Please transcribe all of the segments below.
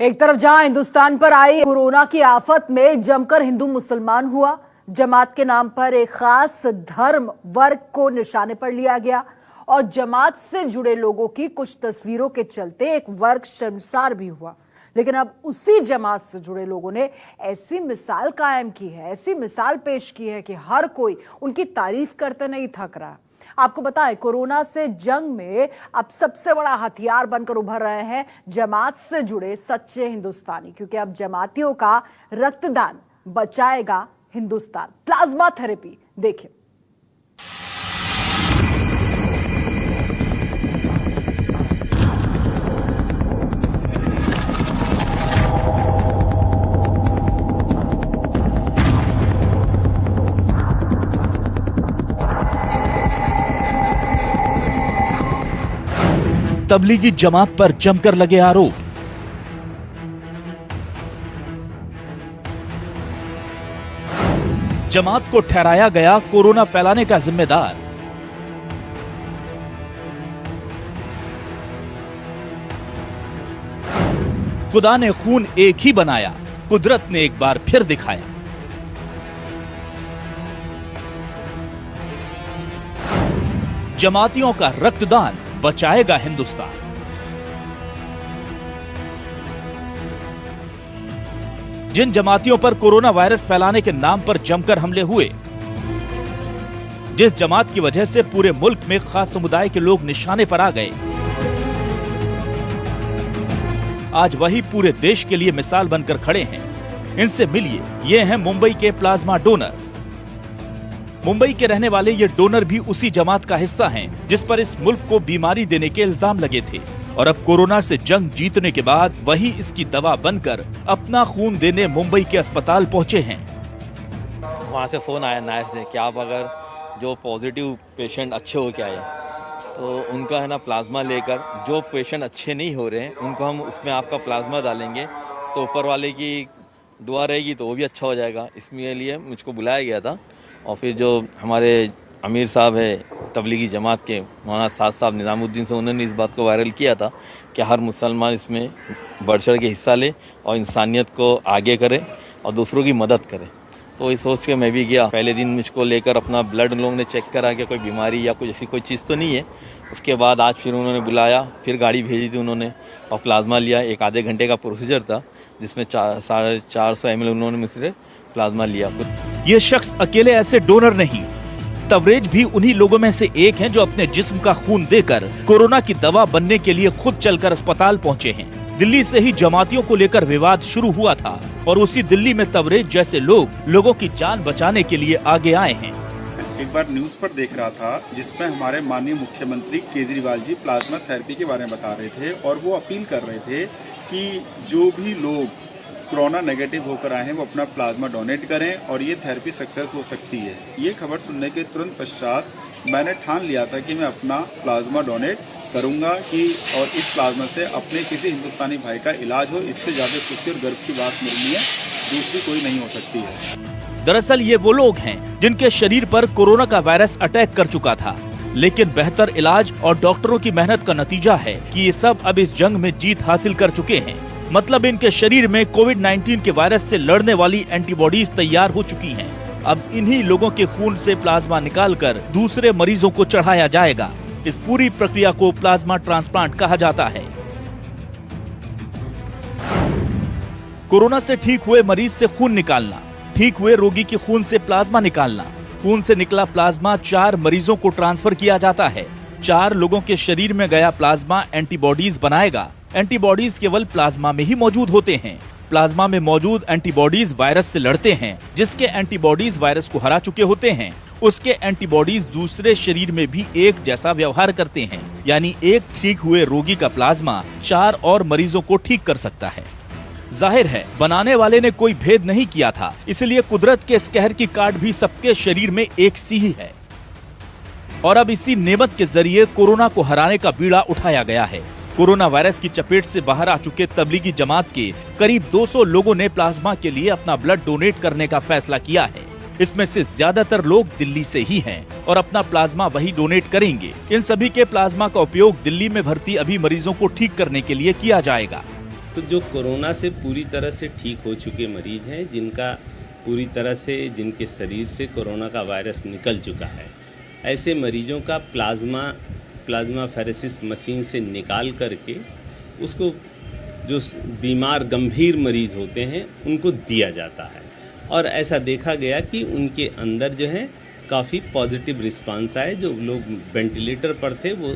एक तरफ जहां हिंदुस्तान पर आई कोरोना की आफत में जमकर हिंदू मुसलमान हुआ, जमात के नाम पर एक खास धर्म वर्ग को निशाने पर लिया गया और जमात से जुड़े लोगों की कुछ तस्वीरों के चलते एक वर्ग शर्मसार भी हुआ। लेकिन अब उसी जमात से जुड़े लोगों ने ऐसी मिसाल कायम की है, ऐसी मिसाल पेश की है कि हर कोई उनकी तारीफ करते नहीं थक रहा। आपको बताएं, कोरोना से जंग में अब सबसे बड़ा हथियार बनकर उभर रहे हैं जमात से जुड़े सच्चे हिंदुस्तानी, क्योंकि अब जमातियों का रक्तदान बचाएगा हिंदुस्तान। प्लाज्मा थेरेपी देखिए। तबलीगी जमात पर जमकर लगे आरोप। जमात को ठहराया गया कोरोना फैलाने का जिम्मेदार। खुदा ने खून एक ही बनाया, कुदरत ने एक बार फिर दिखाया। जमातियों का रक्तदान बचाएगा हिंदुस्तान। जिन जमातियों पर कोरोना वायरस फैलाने के नाम पर जमकर हमले हुए, जिस जमात की वजह से पूरे मुल्क में खास समुदाय के लोग निशाने पर आ गए, आज वही पूरे देश के लिए मिसाल बनकर खड़े हैं। इनसे मिलिए, ये हैं मुंबई के प्लाज्मा डोनर। मुंबई के रहने वाले ये डोनर भी उसी जमात का हिस्सा हैं जिस पर इस मुल्क को बीमारी देने के इल्जाम लगे थे, और अब कोरोना से जंग जीतने के बाद वही इसकी दवा बनकर अपना खून देने मुंबई के अस्पताल पहुंचे हैं। वहाँ से फोन आया नायर से कि आप अगर जो पॉजिटिव पेशेंट अच्छे हो के आए तो उनका है ना प्लाज्मा लेकर, जो पेशेंट अच्छे नहीं हो रहे हैं उनको हम उसमें आपका प्लाज्मा डालेंगे तो ऊपर वाले की दुआ रहेगी तो वो भी अच्छा हो जाएगा। इसके लिए मुझको बुलाया गया था। और फिर जो हमारे अमीर साहब है तबलीगी जमात के, मौलाना साद साहब निज़ामुद्दीन से, उन्होंने इस बात को वायरल किया था कि हर मुसलमान इसमें बढ़ चढ़ के हिस्सा ले और इंसानियत को आगे करे और दूसरों की मदद करे। तो ये सोच के मैं भी गया। पहले दिन मुझको लेकर अपना ब्लड लोगों ने चेक करा कि कोई बीमारी या कुछ ऐसी कोई चीज़ तो नहीं है। उसके बाद आज फिर उन्होंने बुलाया, फिर गाड़ी भेजी थी उन्होंने और प्लाज्मा लिया। एक आधे घंटे का प्रोसीजर था जिसमें 450 ml उन्होंने मुझसे प्लाज्मा लिया। ये शख्स अकेले ऐसे डोनर नहीं, तवरेज भी उन्हीं लोगों में से एक हैं जो अपने जिस्म का खून देकर कोरोना की दवा बनने के लिए खुद चलकर अस्पताल पहुंचे हैं। दिल्ली से ही जमातियों को लेकर विवाद शुरू हुआ था और उसी दिल्ली में तवरेज जैसे लोग लोगों की जान बचाने के लिए आगे आए हैं। एक बार न्यूज़ पर देख रहा था जिसमें हमारे माननीय मुख्यमंत्री केजरीवाल जी प्लाज्मा थेरेपी के बारे में बता रहे थे और वो अपील कर रहे थे कि जो भी लोग कोरोना नेगेटिव होकर आए हैं वो अपना प्लाज्मा डोनेट करें और ये थेरेपी सक्सेस हो सकती है। ये खबर सुनने के तुरंत पश्चात मैंने ठान लिया था कि मैं अपना प्लाज्मा डोनेट करूंगा कि और इस प्लाज्मा से अपने किसी हिंदुस्तानी भाई का इलाज हो। इससे ज़्यादा खुशी और गर्व की बात मेरे लिए दूसरी कोई नहीं हो सकती है। दरअसल ये वो लोग हैं जिनके शरीर पर कोरोना का वायरस अटैक कर चुका था, लेकिन बेहतर इलाज और डॉक्टरों की मेहनत का नतीजा है कि ये सब अब इस जंग में जीत हासिल कर चुके हैं। मतलब इनके शरीर में कोविड-19 के वायरस से लड़ने वाली एंटीबॉडीज तैयार हो चुकी हैं। अब इन्हीं लोगों के खून से प्लाज्मा निकालकर दूसरे मरीजों को चढ़ाया जाएगा। इस पूरी प्रक्रिया को प्लाज्मा ट्रांसप्लांट कहा जाता है। कोरोना से ठीक हुए मरीज से खून निकालना, ठीक हुए रोगी के खून से प्लाज्मा निकालना, खून से निकला प्लाज्मा 4 मरीजों को ट्रांसफर किया जाता है। 4 लोगों के शरीर में गया प्लाज्मा एंटीबॉडीज बनाएगा। एंटीबॉडीज केवल प्लाज्मा में ही मौजूद होते हैं। प्लाज्मा में मौजूद एंटीबॉडीज वायरस से लड़ते हैं। जिसके एंटीबॉडीज वायरस को हरा चुके होते हैं, उसके एंटीबॉडीज दूसरे शरीर में भी एक जैसा व्यवहार करते हैं। यानी एक ठीक हुए रोगी का प्लाज्मा 4 और मरीजों को ठीक कर सकता है। जाहिर है बनाने वाले ने कोई भेद नहीं किया था, इसलिए कुदरत के इस कहर की काट भी सबके शरीर में एक सी ही है। और अब इसी नेमत के जरिए कोरोना को हराने का बीड़ा उठाया गया है। कोरोना वायरस की चपेट से बाहर आ चुके तबलीगी जमात के करीब 200 लोगों ने प्लाज्मा के लिए अपना ब्लड डोनेट करने का फैसला किया है। इसमें से ज्यादातर लोग दिल्ली से ही हैं और अपना प्लाज्मा वही डोनेट करेंगे। इन सभी के प्लाज्मा का उपयोग दिल्ली में भर्ती अभी मरीजों को ठीक करने के लिए किया जाएगा। तो जो कोरोना से पूरी तरह से ठीक हो चुके मरीज हैं, जिनका पूरी तरह से जिनके शरीर से कोरोना का वायरस निकल चुका है, ऐसे मरीजों का प्लाज्मा फेरेसिस मशीन से निकाल करके उसको जो बीमार गंभीर मरीज होते हैं उनको दिया जाता है। और ऐसा देखा गया कि उनके अंदर जो है काफ़ी पॉजिटिव रिस्पांस आए। जो लोग वेंटिलेटर पर थे वो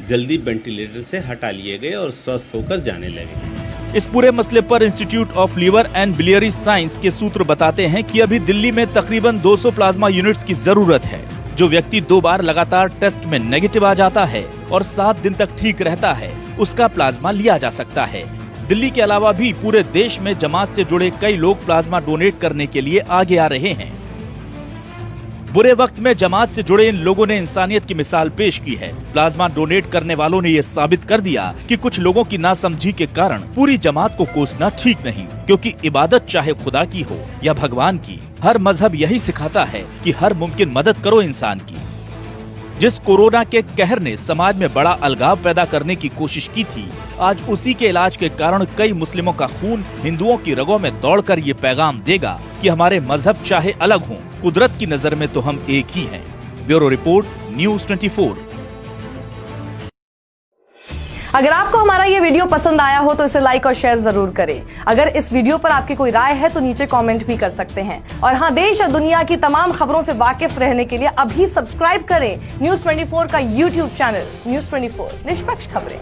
जल्दी वेंटिलेटर से हटा लिए गए और स्वस्थ होकर जाने लगे। इस पूरे मसले पर Institute of Liver and Biliary Science के सूत्र बताते हैं कि अभी दिल्ली में तकरीबन 200 प्लाज्मा यूनिट्स की जरूरत है। जो व्यक्ति 2 बार लगातार टेस्ट में नेगेटिव आ जाता है और 7 दिन तक ठीक रहता है, उसका प्लाज्मा लिया जा सकता है। दिल्ली के अलावा भी पूरे देश में जमात से जुड़े कई लोग प्लाज्मा डोनेट करने के लिए आगे आ रहे हैं। बुरे वक्त में जमात से जुड़े इन लोगों ने इंसानियत की मिसाल पेश की है। प्लाज्मा डोनेट करने वालों ने ये साबित कर दिया कि कुछ लोगों की नासमझी के कारण पूरी जमात को कोसना ठीक नहीं, क्योंकि इबादत चाहे खुदा की हो या भगवान की, हर मजहब यही सिखाता है कि हर मुमकिन मदद करो इंसान की। जिस कोरोना के कहर ने समाज में बड़ा अलगाव पैदा करने की कोशिश की थी, आज उसी के इलाज के कारण कई मुस्लिमों का खून हिंदुओं की रगों में दौड़कर ये पैगाम देगा कि हमारे मजहब चाहे अलग हों, कुदरत की नजर में तो हम एक ही हैं। Bureau report, news 24। अगर आपको हमारा ये वीडियो पसंद आया हो तो इसे लाइक और शेयर जरूर करें। अगर इस वीडियो पर आपकी कोई राय है तो नीचे कमेंट भी कर सकते हैं। और हाँ, देश और दुनिया की तमाम खबरों से वाकिफ रहने के लिए अभी सब्सक्राइब करें न्यूज़ 24 का यूट्यूब चैनल। न्यूज़ 24, निष्पक्ष खबरें।